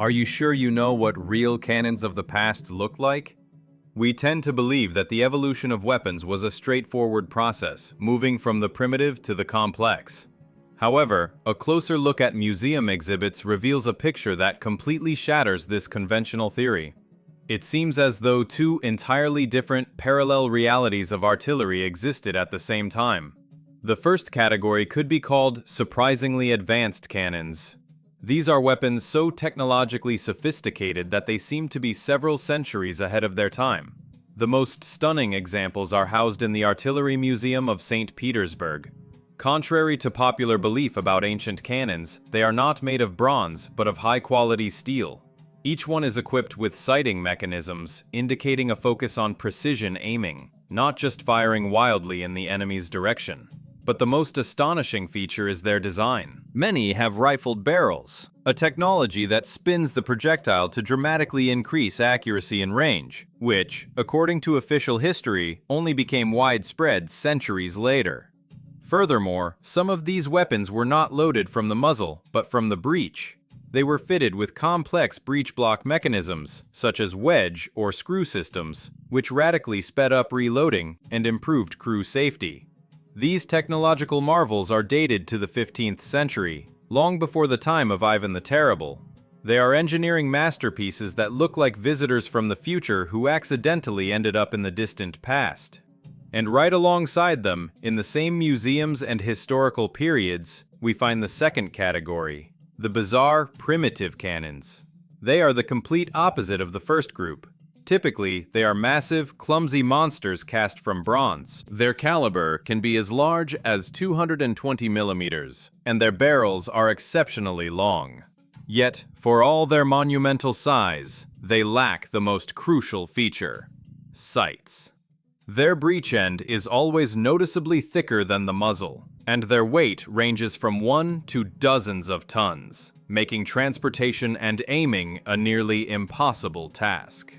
Are you sure you know what real cannons of the past look like? We tend to believe that the evolution of weapons was a straightforward process, moving from the primitive to the complex. However, a closer look at museum exhibits reveals a picture that completely shatters this conventional theory. It seems as though two entirely different parallel realities of artillery existed at the same time. The first category could be called surprisingly advanced cannons. These are weapons so technologically sophisticated that they seem to be several centuries ahead of their time. The most stunning examples are housed in the Artillery Museum of St. Petersburg. Contrary to popular belief about ancient cannons, they are not made of bronze, but of high-quality steel. Each one is equipped with sighting mechanisms, indicating a focus on precision aiming, not just firing wildly in the enemy's direction. But the most astonishing feature is their design. Many have rifled barrels, a technology that spins the projectile to dramatically increase accuracy and range, which, according to official history, only became widespread centuries later. Furthermore, some of these weapons were not loaded from the muzzle, but from the breech. They were fitted with complex breech block mechanisms, such as wedge or screw systems, which radically sped up reloading and improved crew safety. These technological marvels are dated to the 15th century, long before the time of Ivan the Terrible. They are engineering masterpieces that look like visitors from the future who accidentally ended up in the distant past. And right alongside them, in the same museums and historical periods, we find the second category, the bizarre, primitive cannons. They are the complete opposite of the first group. Typically, they are massive, clumsy monsters cast from bronze. Their caliber can be as large as 220 millimeters, and their barrels are exceptionally long. Yet, for all their monumental size, they lack the most crucial feature: sights. Their breech end is always noticeably thicker than the muzzle, and their weight ranges from 1 to dozens of tons, making transportation and aiming a nearly impossible task.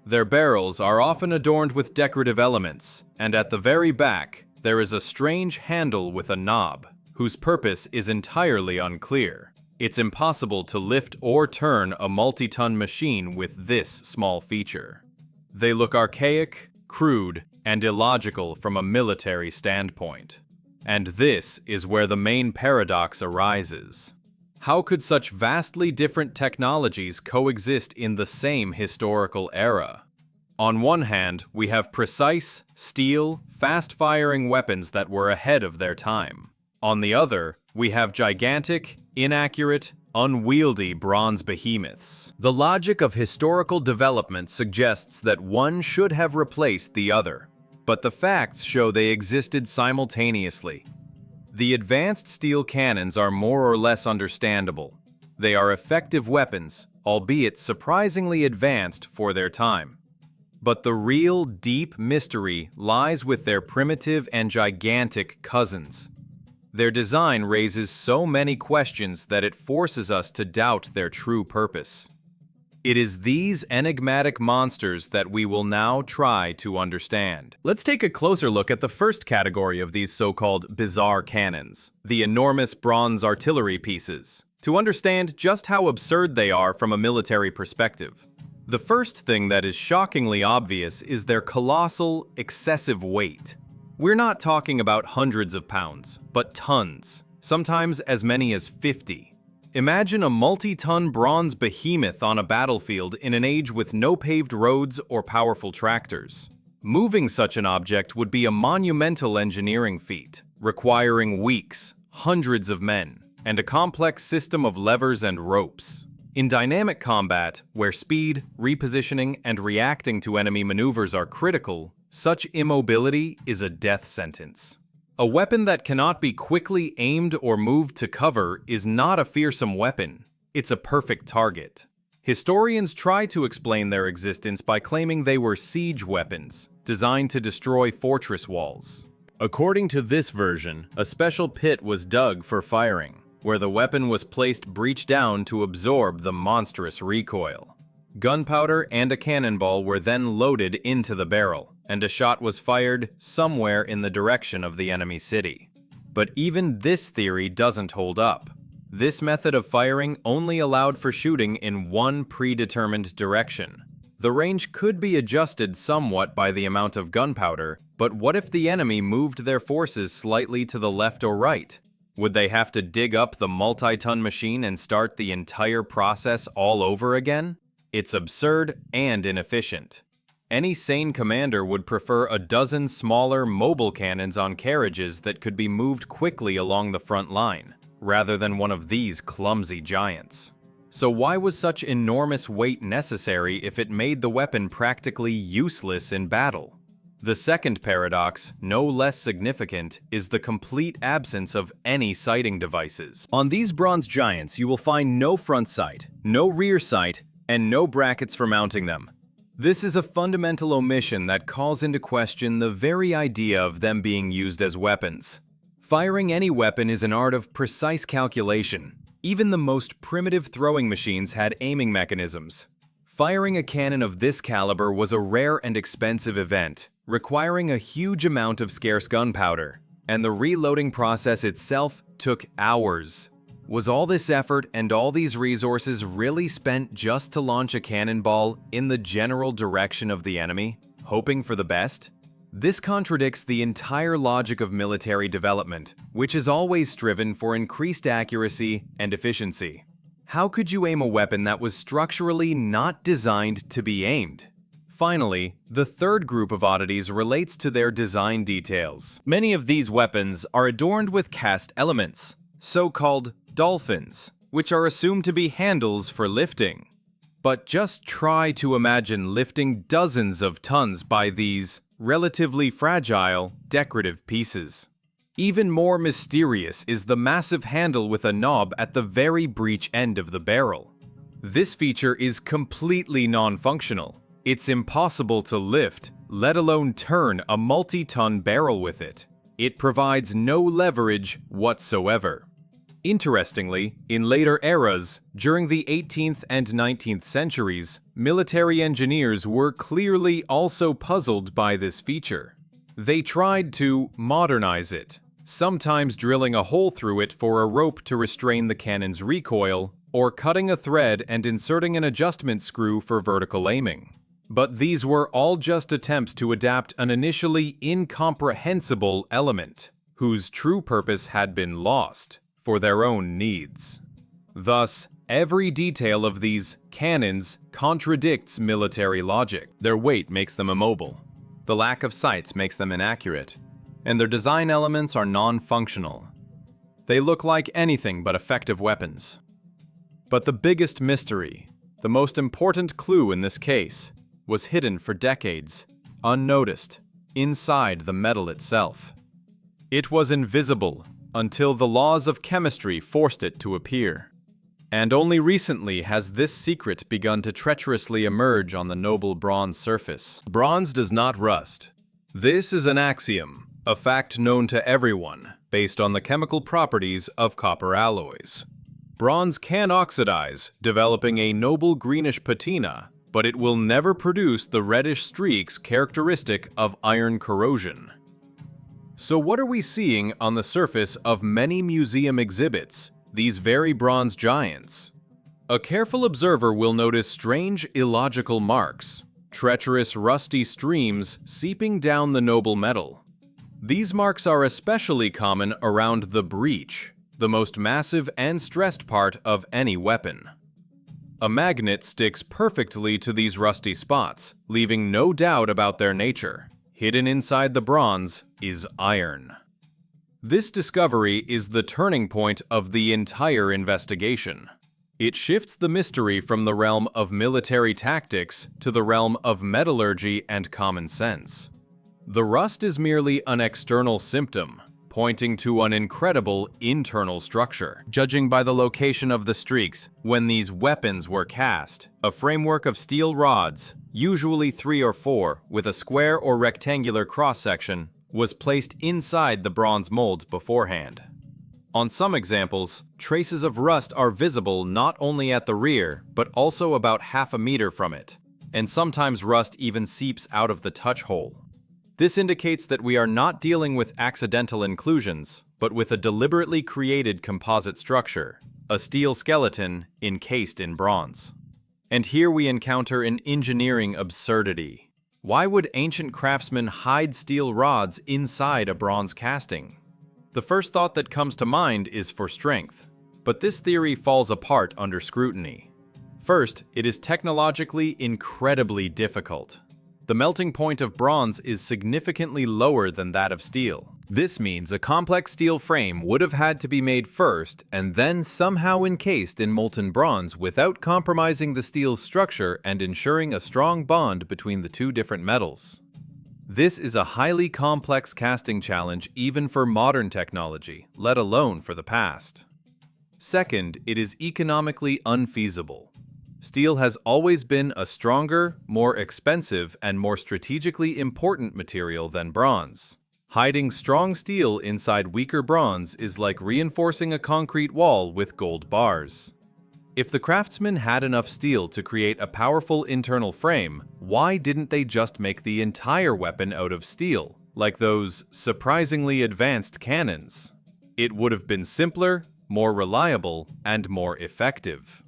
Their barrels are often adorned with decorative elements, and at the very back, there is a strange handle with a knob, whose purpose is entirely unclear. It's impossible to lift or turn a multi-ton machine with this small feature. They look archaic, crude, and illogical from a military standpoint. And this is where the main paradox arises. How could such vastly different technologies coexist in the same historical era? On one hand, we have precise, steel, fast-firing weapons that were ahead of their time. On the other, we have gigantic, inaccurate, unwieldy bronze behemoths. The logic of historical development suggests that one should have replaced the other, but the facts show they existed simultaneously. The advanced steel cannons are more or less understandable. They are effective weapons, albeit surprisingly advanced for their time. But the real deep mystery lies with their primitive and gigantic cousins. Their design raises so many questions that it forces us to doubt their true purpose. It is these enigmatic monsters that we will now try to understand. Let's take a closer look at the first category of these so-called bizarre cannons, the enormous bronze artillery pieces, to understand just how absurd they are from a military perspective. The first thing that is shockingly obvious is their colossal, excessive weight. We're not talking about hundreds of pounds, but tons, sometimes as many as 50. Imagine a multi-ton bronze behemoth on a battlefield in an age with no paved roads or powerful tractors. Moving such an object would be a monumental engineering feat, requiring weeks, hundreds of men, and a complex system of levers and ropes. In dynamic combat, where speed, repositioning, and reacting to enemy maneuvers are critical, such immobility is a death sentence. A weapon that cannot be quickly aimed or moved to cover is not a fearsome weapon. It's a perfect target. Historians try to explain their existence by claiming they were siege weapons, designed to destroy fortress walls. According to this version, a special pit was dug for firing, where the weapon was placed breech down to absorb the monstrous recoil. Gunpowder and a cannonball were then loaded into the barrel, and a shot was fired somewhere in the direction of the enemy city. But even this theory doesn't hold up. This method of firing only allowed for shooting in one predetermined direction. The range could be adjusted somewhat by the amount of gunpowder, but what if the enemy moved their forces slightly to the left or right? Would they have to dig up the multi-ton machine and start the entire process all over again? It's absurd and inefficient. Any sane commander would prefer a dozen smaller mobile cannons on carriages that could be moved quickly along the front line, rather than one of these clumsy giants. So why was such enormous weight necessary if it made the weapon practically useless in battle? The second paradox, no less significant, is the complete absence of any sighting devices. On these bronze giants, you will find no front sight, no rear sight, and no brackets for mounting them. This is a fundamental omission that calls into question the very idea of them being used as weapons. Firing any weapon is an art of precise calculation. Even the most primitive throwing machines had aiming mechanisms. Firing a cannon of this caliber was a rare and expensive event, requiring a huge amount of scarce gunpowder, and the reloading process itself took hours. Was all this effort and all these resources really spent just to launch a cannonball in the general direction of the enemy, hoping for the best? This contradicts the entire logic of military development, which has always striven for increased accuracy and efficiency. How could you aim a weapon that was structurally not designed to be aimed? Finally, the third group of oddities relates to their design details. Many of these weapons are adorned with cast elements, so-called dolphins, which are assumed to be handles for lifting. But just try to imagine lifting dozens of tons by these relatively fragile, decorative pieces. Even more mysterious is the massive handle with a knob at the very breech end of the barrel. This feature is completely non-functional. It's impossible to lift, let alone turn a multi-ton barrel with it. It provides no leverage whatsoever. Interestingly, in later eras, during the 18th and 19th centuries, military engineers were clearly also puzzled by this feature. They tried to modernize it, sometimes drilling a hole through it for a rope to restrain the cannon's recoil, or cutting a thread and inserting an adjustment screw for vertical aiming. But these were all just attempts to adapt an initially incomprehensible element, whose true purpose had been lost, for their own needs. Thus, every detail of these cannons contradicts military logic. Their weight makes them immobile. The lack of sights makes them inaccurate. And their design elements are non-functional. They look like anything but effective weapons. But the biggest mystery, the most important clue in this case, was hidden for decades, unnoticed, inside the metal itself. It was invisible until the laws of chemistry forced it to appear. And only recently has this secret begun to treacherously emerge on the noble bronze surface. Bronze does not rust. This is an axiom, a fact known to everyone, based on the chemical properties of copper alloys. Bronze can oxidize, developing a noble greenish patina, but it will never produce the reddish streaks characteristic of iron corrosion. So what are we seeing on the surface of many museum exhibits, these very bronze giants? A careful observer will notice strange illogical marks, treacherous rusty streams seeping down the noble metal. These marks are especially common around the breech, the most massive and stressed part of any weapon. A magnet sticks perfectly to these rusty spots, leaving no doubt about their nature. Hidden inside the bronze is iron. This discovery is the turning point of the entire investigation. It shifts the mystery from the realm of military tactics to the realm of metallurgy and common sense. The rust is merely an external symptom, pointing to an incredible internal structure. Judging by the location of the streaks, when these weapons were cast, a framework of steel rods, usually 3 or 4, with a square or rectangular cross-section, was placed inside the bronze mold beforehand. On some examples, traces of rust are visible not only at the rear, but also about half a meter from it, and sometimes rust even seeps out of the touch hole. This indicates that we are not dealing with accidental inclusions, but with a deliberately created composite structure, a steel skeleton encased in bronze. And here we encounter an engineering absurdity. Why would ancient craftsmen hide steel rods inside a bronze casting? The first thought that comes to mind is for strength, but this theory falls apart under scrutiny. First, it is technologically incredibly difficult. The melting point of bronze is significantly lower than that of steel. This means a complex steel frame would have had to be made first and then somehow encased in molten bronze without compromising the steel's structure and ensuring a strong bond between the two different metals. This is a highly complex casting challenge even for modern technology, let alone for the past. Second, it is economically unfeasible. Steel has always been a stronger, more expensive, and more strategically important material than bronze. Hiding strong steel inside weaker bronze is like reinforcing a concrete wall with gold bars. If the craftsmen had enough steel to create a powerful internal frame, why didn't they just make the entire weapon out of steel, like those surprisingly advanced cannons? It would have been simpler, more reliable, and more effective.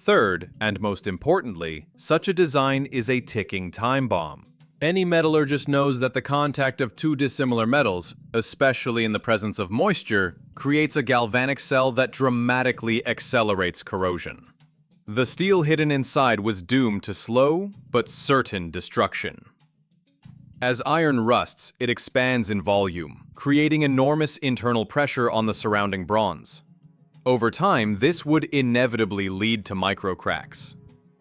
Third, and most importantly, such a design is a ticking time bomb. Any metallurgist knows that the contact of two dissimilar metals, especially in the presence of moisture, creates a galvanic cell that dramatically accelerates corrosion. The steel hidden inside was doomed to slow but certain destruction. As iron rusts, it expands in volume, creating enormous internal pressure on the surrounding bronze. Over time, this would inevitably lead to microcracks.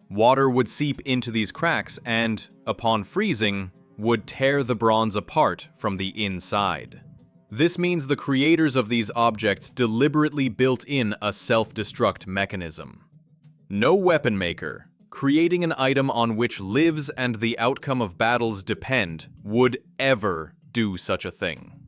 Water would seep into these cracks and, upon freezing, would tear the bronze apart from the inside. This means the creators of these objects deliberately built in a self-destruct mechanism. No weapon maker, creating an item on which lives and the outcome of battles depend, would ever do such a thing.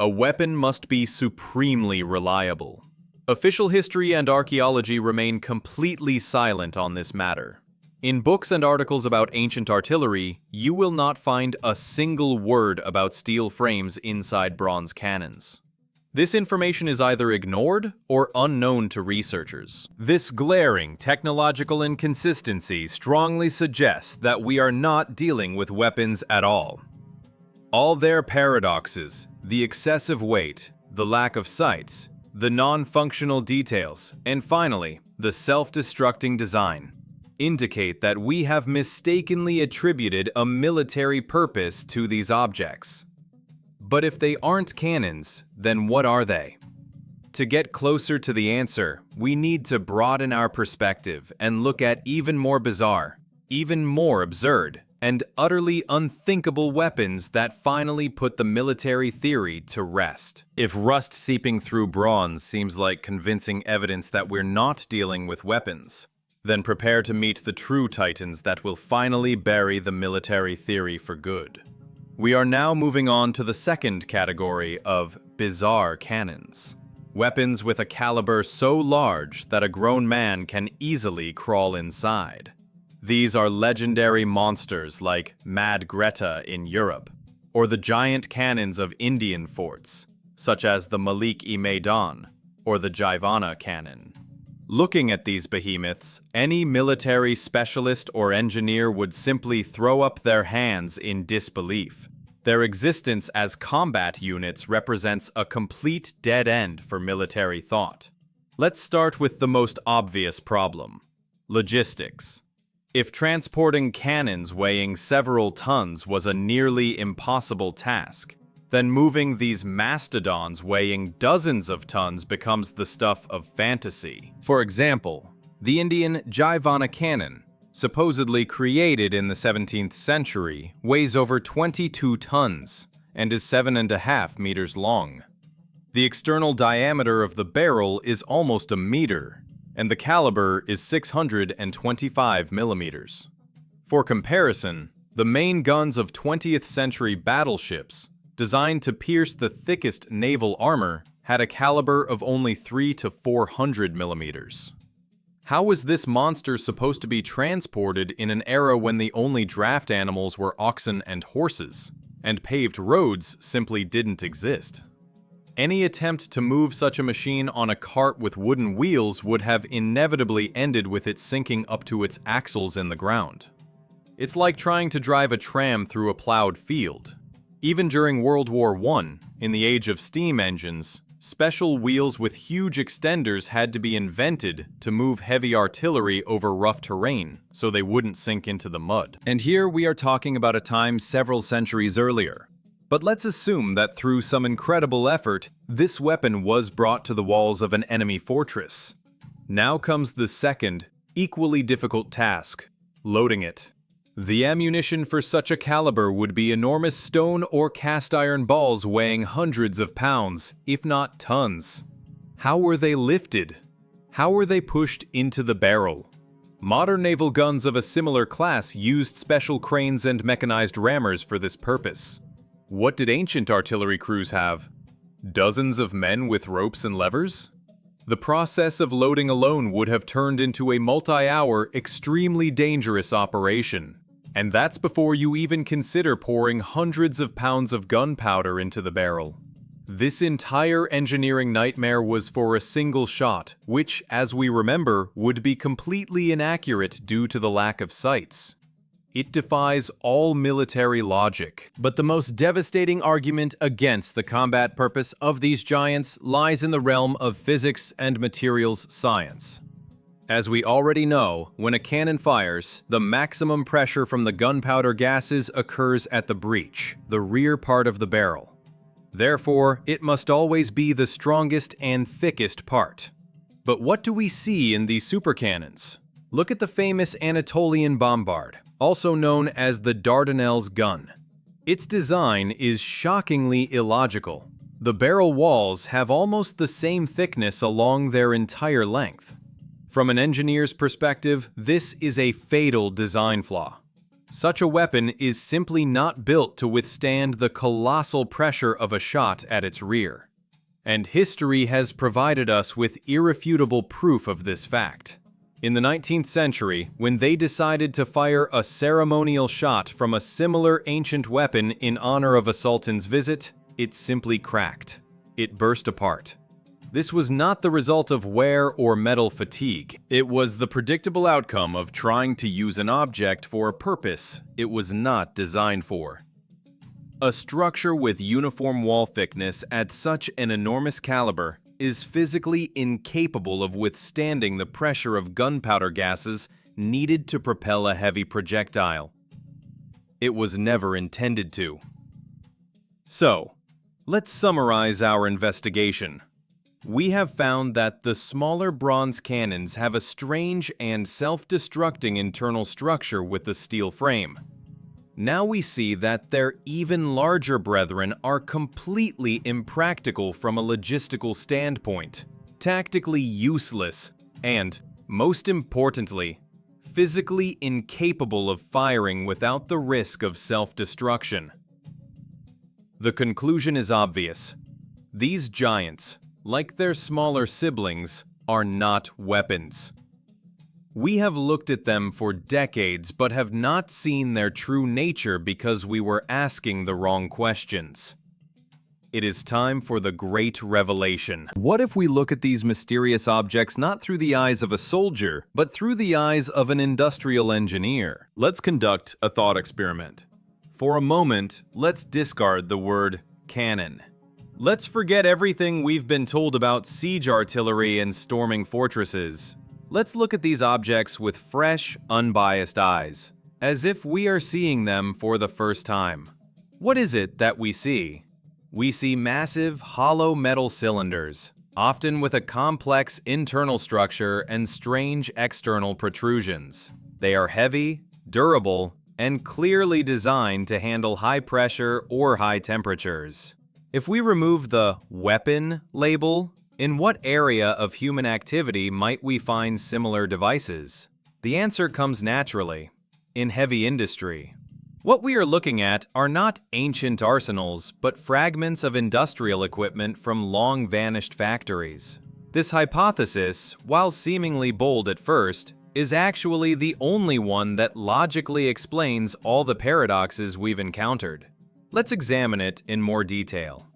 A weapon must be supremely reliable. Official history and archaeology remain completely silent on this matter. In books and articles about ancient artillery, you will not find a single word about steel frames inside bronze cannons. This information is either ignored or unknown to researchers. This glaring technological inconsistency strongly suggests that we are not dealing with weapons at all. All their paradoxes, the excessive weight, the lack of sights, the non-functional details, and finally, the self-destructing design, indicate that we have mistakenly attributed a military purpose to these objects. But if they aren't cannons, then what are they? To get closer to the answer, we need to broaden our perspective and look at even more bizarre, even more absurd, and utterly unthinkable weapons that finally put the military theory to rest. If rust seeping through bronze seems like convincing evidence that we're not dealing with weapons, then prepare to meet the true titans that will finally bury the military theory for good. We are now moving on to the second category of bizarre cannons. Weapons with a caliber so large that a grown man can easily crawl inside. These are legendary monsters like Mad Greta in Europe, or the giant cannons of Indian forts, such as the Malik-e-Maidan or the Jaivana cannon. Looking at these behemoths, any military specialist or engineer would simply throw up their hands in disbelief. Their existence as combat units represents a complete dead end for military thought. Let's start with the most obvious problem: logistics. If transporting cannons weighing several tons was a nearly impossible task, then moving these mastodons weighing dozens of tons becomes the stuff of fantasy. For example, the Indian Jaivana cannon, supposedly created in the 17th century, weighs over 22 tons and is 7.5 meters long. The external diameter of the barrel is almost a meter, and the caliber is 625 millimeters. For comparison, the main guns of 20th century battleships, designed to pierce the thickest naval armor, had a caliber of only 300 to 400 millimeters. How was this monster supposed to be transported in an era when the only draft animals were oxen and horses, and paved roads simply didn't exist? Any attempt to move such a machine on a cart with wooden wheels would have inevitably ended with it sinking up to its axles in the ground. It's like trying to drive a tram through a plowed field. Even during World War I, in the age of steam engines, special wheels with huge extenders had to be invented to move heavy artillery over rough terrain so they wouldn't sink into the mud. And here we are talking about a time several centuries earlier. But let's assume that through some incredible effort, this weapon was brought to the walls of an enemy fortress. Now comes the second, equally difficult task: loading it. The ammunition for such a caliber would be enormous stone or cast iron balls weighing hundreds of pounds, if not tons. How were they lifted? How were they pushed into the barrel? Modern naval guns of a similar class used special cranes and mechanized rammers for this purpose. What did ancient artillery crews have? Dozens of men with ropes and levers? The process of loading alone would have turned into a multi-hour, extremely dangerous operation. And that's before you even consider pouring hundreds of pounds of gunpowder into the barrel. This entire engineering nightmare was for a single shot, which, as we remember, would be completely inaccurate due to the lack of sights. It defies all military logic. But the most devastating argument against the combat purpose of these giants lies in the realm of physics and materials science. As we already know, when a cannon fires, the maximum pressure from the gunpowder gases occurs at the breech, the rear part of the barrel. Therefore, it must always be the strongest and thickest part. But what do we see in these supercannons? Look at the famous Anatolian bombard, also known as the Dardanelles gun. Its design is shockingly illogical. The barrel walls have almost the same thickness along their entire length. From an engineer's perspective, this is a fatal design flaw. Such a weapon is simply not built to withstand the colossal pressure of a shot at its rear. And history has provided us with irrefutable proof of this fact. In the 19th century, when they decided to fire a ceremonial shot from a similar ancient weapon in honor of a sultan's visit, it simply cracked. It burst apart. This was not the result of wear or metal fatigue. It was the predictable outcome of trying to use an object for a purpose it was not designed for. A structure with uniform wall thickness at such an enormous caliber is physically incapable of withstanding the pressure of gunpowder gases needed to propel a heavy projectile. It was never intended to. So, let's summarize our investigation. We have found that the smaller bronze cannons have a strange and self-destructing internal structure with the steel frame. Now we see that their even larger brethren are completely impractical from a logistical standpoint, tactically useless, and, most importantly, physically incapable of firing without the risk of self-destruction. The conclusion is obvious. These giants, like their smaller siblings, are not weapons. We have looked at them for decades but have not seen their true nature because we were asking the wrong questions. It is time for the great revelation. What if we look at these mysterious objects not through the eyes of a soldier, but through the eyes of an industrial engineer? Let's conduct a thought experiment. For a moment, let's discard the word cannon. Let's forget everything we've been told about siege artillery and storming fortresses. Let's look at these objects with fresh, unbiased eyes, as if we are seeing them for the first time. What is it that we see? We see massive, hollow metal cylinders, often with a complex internal structure and strange external protrusions. They are heavy, durable, and clearly designed to handle high pressure or high temperatures. If we remove the weapon label, in what area of human activity might we find similar devices? The answer comes naturally: in heavy industry. What we are looking at are not ancient arsenals, but fragments of industrial equipment from long-vanished factories. This hypothesis, while seemingly bold at first, is actually the only one that logically explains all the paradoxes we've encountered. Let's examine it in more detail.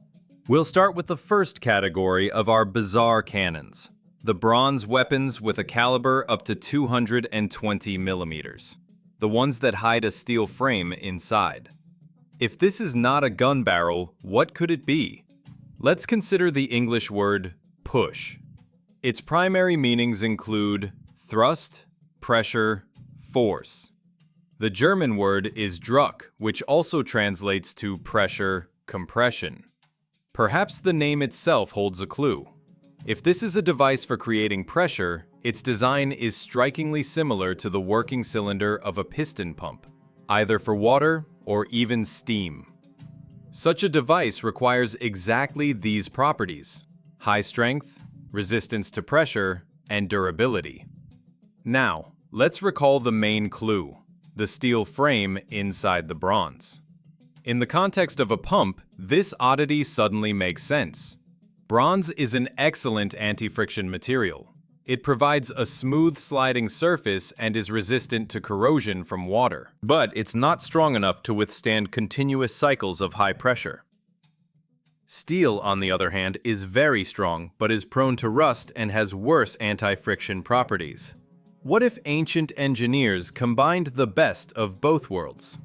We'll start with the first category of our bizarre cannons, the bronze weapons with a caliber up to 220 millimeters, the ones that hide a steel frame inside. If this is not a gun barrel, what could it be? Let's consider the English word push. Its primary meanings include thrust, pressure, force. The German word is Druck, which also translates to pressure, compression. Perhaps the name itself holds a clue. If this is a device for creating pressure, its design is strikingly similar to the working cylinder of a piston pump, either for water or even steam. Such a device requires exactly these properties: high strength, resistance to pressure, and durability. Now, let's recall the main clue: the steel frame inside the bronze. In the context of a pump, this oddity suddenly makes sense. Bronze is an excellent anti-friction material. It provides a smooth sliding surface and is resistant to corrosion from water. But it's not strong enough to withstand continuous cycles of high pressure. Steel, on the other hand, is very strong, but is prone to rust and has worse anti-friction properties. What if ancient engineers combined the best of both worlds?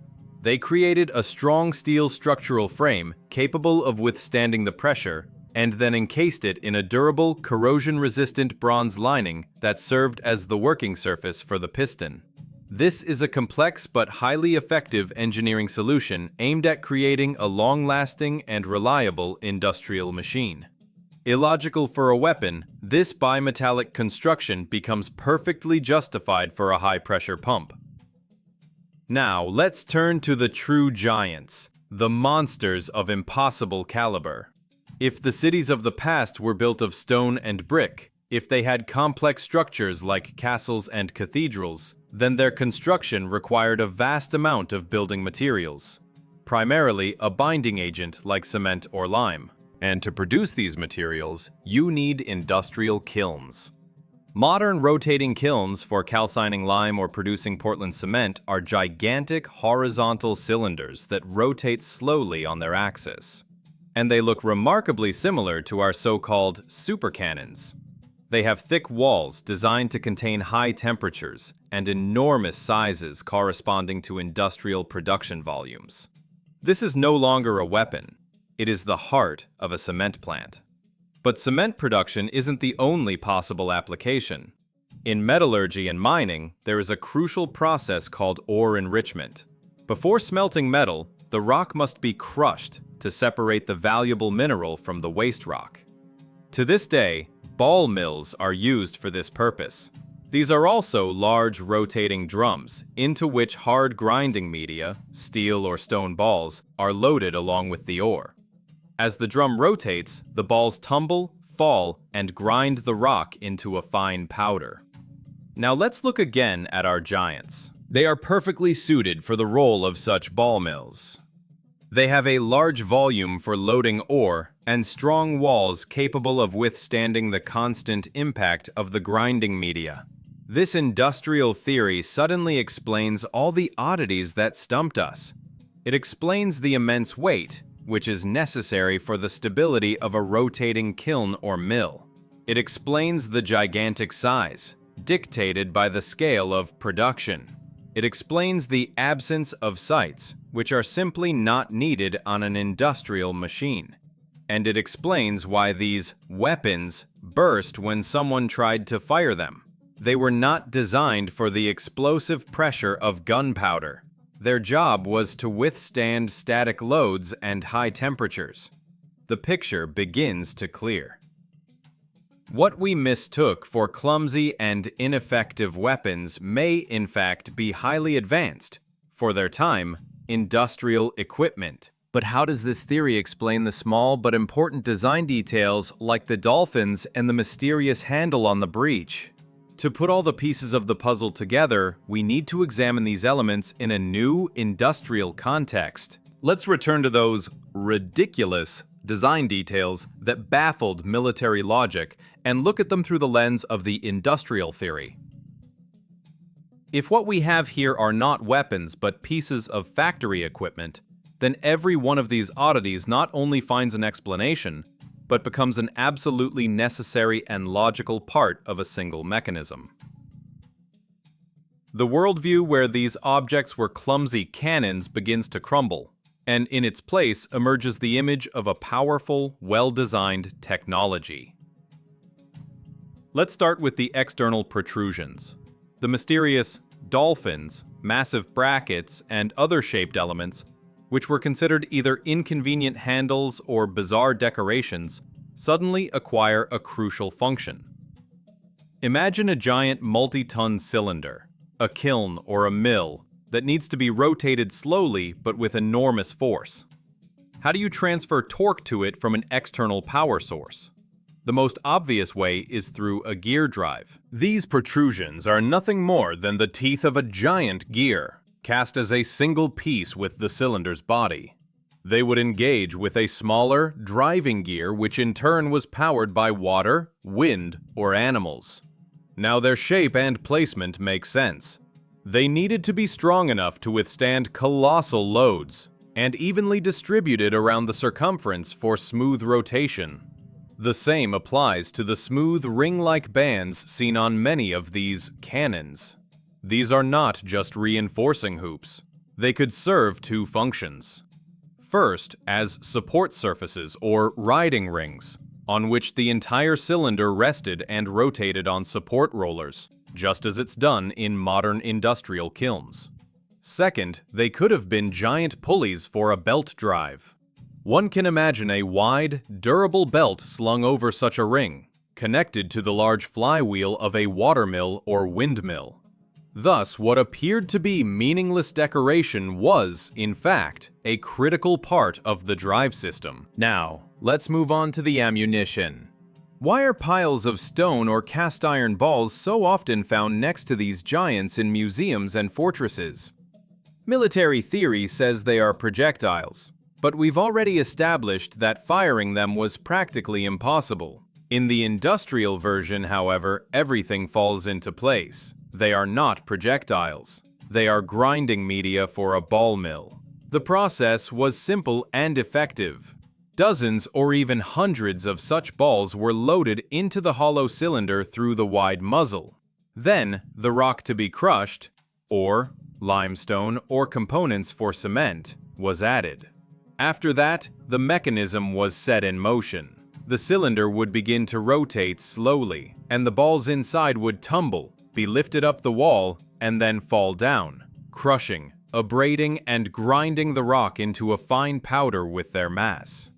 They created a strong steel structural frame capable of withstanding the pressure, and then encased it in a durable, corrosion-resistant bronze lining that served as the working surface for the piston. This is a complex but highly effective engineering solution aimed at creating a long-lasting and reliable industrial machine. Illogical for a weapon, this bimetallic construction becomes perfectly justified for a high-pressure pump. Now, let's turn to the true giants, the monsters of impossible caliber. If the cities of the past were built of stone and brick, if they had complex structures like castles and cathedrals, then their construction required a vast amount of building materials, primarily a binding agent like cement or lime. And to produce these materials, you need industrial kilns. Modern rotating kilns for calcining lime or producing Portland cement are gigantic horizontal cylinders that rotate slowly on their axis. And they look remarkably similar to our so-called supercannons. They have thick walls designed to contain high temperatures and enormous sizes corresponding to industrial production volumes. This is no longer a weapon. It is the heart of a cement plant. But cement production isn't the only possible application. In metallurgy and mining, there is a crucial process called ore enrichment. Before smelting metal, the rock must be crushed to separate the valuable mineral from the waste rock. To this day, ball mills are used for this purpose. These are also large rotating drums into which hard grinding media, steel or stone balls, are loaded along with the ore. As the drum rotates, the balls tumble, fall, and grind the rock into a fine powder. Now let's look again at our giants. They are perfectly suited for the role of such ball mills. They have a large volume for loading ore and strong walls capable of withstanding the constant impact of the grinding media. This industrial theory suddenly explains all the oddities that stumped us. It explains the immense weight, which is necessary for the stability of a rotating kiln or mill. It explains the gigantic size, dictated by the scale of production. It explains the absence of sights, which are simply not needed on an industrial machine. And it explains why these weapons burst when someone tried to fire them. They were not designed for the explosive pressure of gunpowder. Their job was to withstand static loads and high temperatures. The picture begins to clear. What we mistook for clumsy and ineffective weapons may, in fact, be highly advanced, for their time, industrial equipment. But how does this theory explain the small but important design details like the dolphins and the mysterious handle on the breech? To put all the pieces of the puzzle together, we need to examine these elements in a new industrial context. Let's return to those ridiculous design details that baffled military logic and look at them through the lens of the industrial theory. If what we have here are not weapons but pieces of factory equipment, then every one of these oddities not only finds an explanation, but becomes an absolutely necessary and logical part of a single mechanism. The worldview where these objects were clumsy cannons begins to crumble, and in its place emerges the image of a powerful, well-designed technology. Let's start with the external protrusions. The mysterious dolphins, massive brackets, and other shaped elements, which were considered either inconvenient handles or bizarre decorations, suddenly acquire a crucial function. Imagine a giant multi-ton cylinder, a kiln or a mill, that needs to be rotated slowly but with enormous force. How do you transfer torque to it from an external power source? The most obvious way is through a gear drive. These protrusions are nothing more than the teeth of a giant gear, cast as a single piece with the cylinder's body. They would engage with a smaller, driving gear which in turn was powered by water, wind, or animals. Now their shape and placement make sense. They needed to be strong enough to withstand colossal loads, and evenly distributed around the circumference for smooth rotation. The same applies to the smooth ring-like bands seen on many of these cannons. These are not just reinforcing hoops. They could serve two functions. First, as support surfaces or riding rings, on which the entire cylinder rested and rotated on support rollers, just as it's done in modern industrial kilns. Second, they could have been giant pulleys for a belt drive. One can imagine a wide, durable belt slung over such a ring, connected to the large flywheel of a watermill or windmill. Thus, what appeared to be meaningless decoration was, in fact, a critical part of the drive system. Now, let's move on to the ammunition. Why are piles of stone or cast iron balls so often found next to these giants in museums and fortresses? Military theory says they are projectiles, but we've already established that firing them was practically impossible. In the industrial version, however, everything falls into place. They are not projectiles. They are grinding media for a ball mill. The process was simple and effective. Dozens or even hundreds of such balls were loaded into the hollow cylinder through the wide muzzle. Then, the rock to be crushed, ore, limestone, or components for cement, was added. After that, the mechanism was set in motion. The cylinder would begin to rotate slowly, and the balls inside would tumble, be lifted up the wall, and then fall down, crushing, abrading, and grinding the rock into a fine powder with their mass.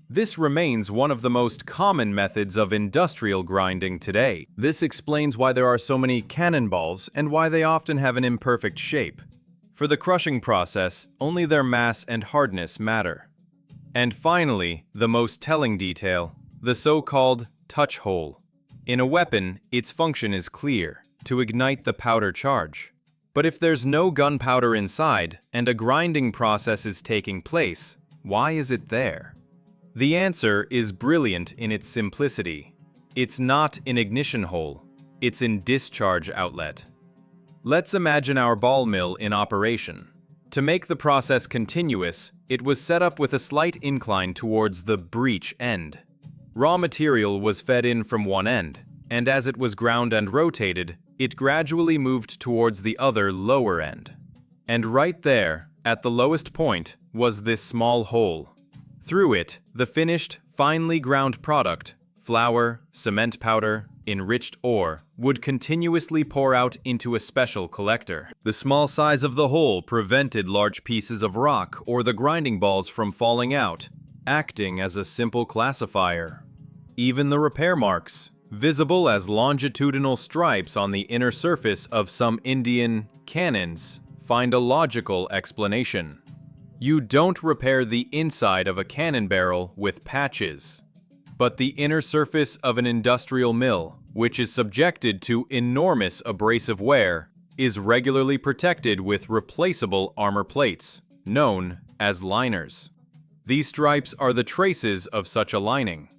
This remains one of the most common methods of industrial grinding today. This explains why there are so many cannonballs and why they often have an imperfect shape. For the crushing process, only their mass and hardness matter. And finally, the most telling detail, the so-called touch hole. In a weapon, its function is clear, to ignite the powder charge. But if there's no gunpowder inside, and a grinding process is taking place, why is it there? The answer is brilliant in its simplicity. It's not an ignition hole, it's an discharge outlet. Let's imagine our ball mill in operation. To make the process continuous, it was set up with a slight incline towards the breech end. Raw material was fed in from one end, and as it was ground and rotated, it gradually moved towards the other lower end. And right there, at the lowest point, was this small hole. Through it, the finished, finely ground product, flour, cement powder, enriched ore, would continuously pour out into a special collector. The small size of the hole prevented large pieces of rock or the grinding balls from falling out, acting as a simple classifier. Even the repair marks, visible as longitudinal stripes on the inner surface of some Indian cannons, find a logical explanation. You don't repair the inside of a cannon barrel with patches, but the inner surface of an industrial mill, which is subjected to enormous abrasive wear, is regularly protected with replaceable armor plates, known as liners. These stripes are the traces of such a lining.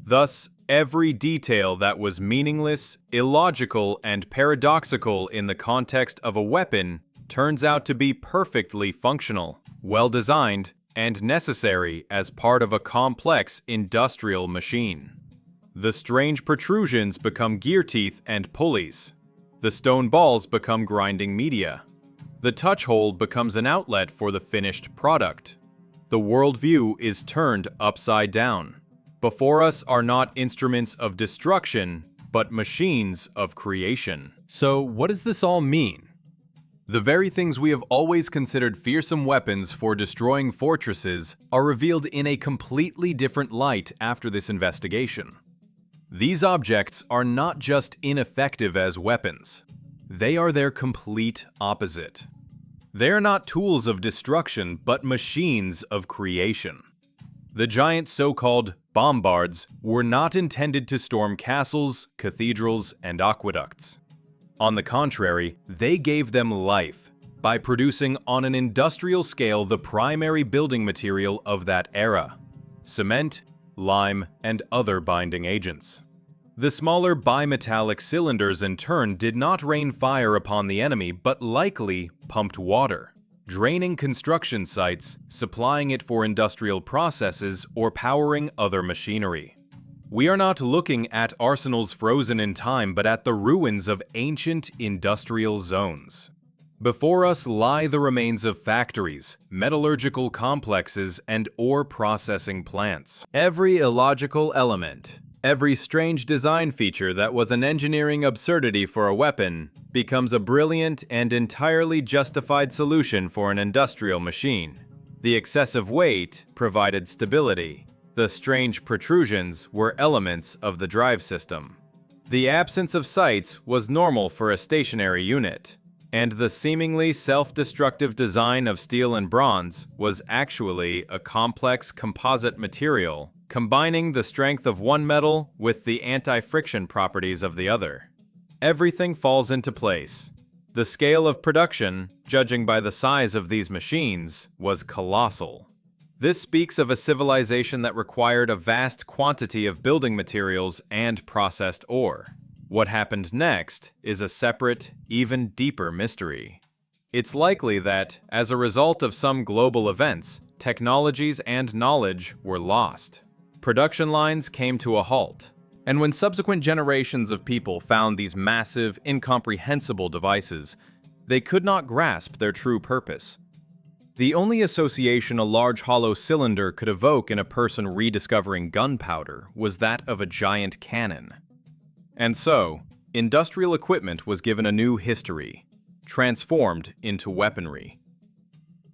Thus, every detail that was meaningless, illogical, and paradoxical in the context of a weapon turns out to be perfectly functional, well-designed, and necessary as part of a complex industrial machine. The strange protrusions become gear teeth and pulleys. The stone balls become grinding media. The touch hole becomes an outlet for the finished product. The worldview is turned upside down. Before us are not instruments of destruction, but machines of creation. So, what does this all mean? The very things we have always considered fearsome weapons for destroying fortresses are revealed in a completely different light after this investigation. These objects are not just ineffective as weapons. They are their complete opposite. They are not tools of destruction, but machines of creation. The giant so-called bombards were not intended to storm castles, cathedrals, and aqueducts. On the contrary, they gave them life by producing on an industrial scale the primary building material of that era: cement, lime, and other binding agents. The smaller bimetallic cylinders in turn did not rain fire upon the enemy, but likely pumped water, draining construction sites, supplying it for industrial processes, or powering other machinery. We are not looking at arsenals frozen in time, but at the ruins of ancient industrial zones. Before us lie the remains of factories, metallurgical complexes, and ore processing plants. Every illogical element, every strange design feature that was an engineering absurdity for a weapon becomes a brilliant and entirely justified solution for an industrial machine. The excessive weight provided stability. The strange protrusions were elements of the drive system. The absence of sights was normal for a stationary unit, and the seemingly self-destructive design of steel and bronze was actually a complex composite material combining the strength of one metal with the anti-friction properties of the other. Everything falls into place. The scale of production, judging by the size of these machines, was colossal. This speaks of a civilization that required a vast quantity of building materials and processed ore. What happened next is a separate, even deeper mystery. It's likely that, as a result of some global events, technologies and knowledge were lost. Production lines came to a halt, and when subsequent generations of people found these massive, incomprehensible devices, they could not grasp their true purpose. The only association a large hollow cylinder could evoke in a person rediscovering gunpowder was that of a giant cannon. And so, industrial equipment was given a new history, transformed into weaponry.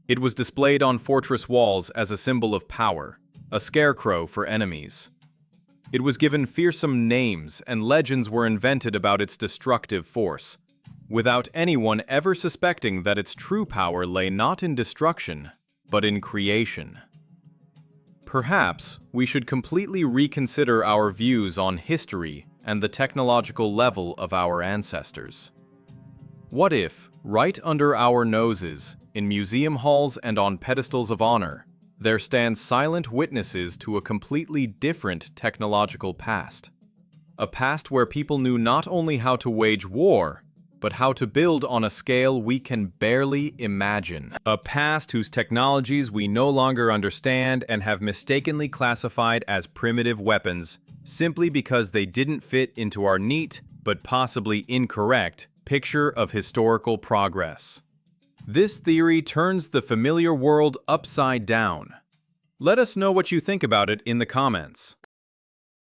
It was displayed on fortress walls as a symbol of power, a scarecrow for enemies. It was given fearsome names, and legends were invented about its destructive force, without anyone ever suspecting that its true power lay not in destruction, but in creation. Perhaps we should completely reconsider our views on history and the technological level of our ancestors. What if, right under our noses, in museum halls and on pedestals of honor, there stand silent witnesses to a completely different technological past? A past where people knew not only how to wage war, but how to build on a scale we can barely imagine. A past whose technologies we no longer understand and have mistakenly classified as primitive weapons, simply because they didn't fit into our neat, but possibly incorrect, picture of historical progress. This theory turns the familiar world upside down. Let us know what you think about it in the comments.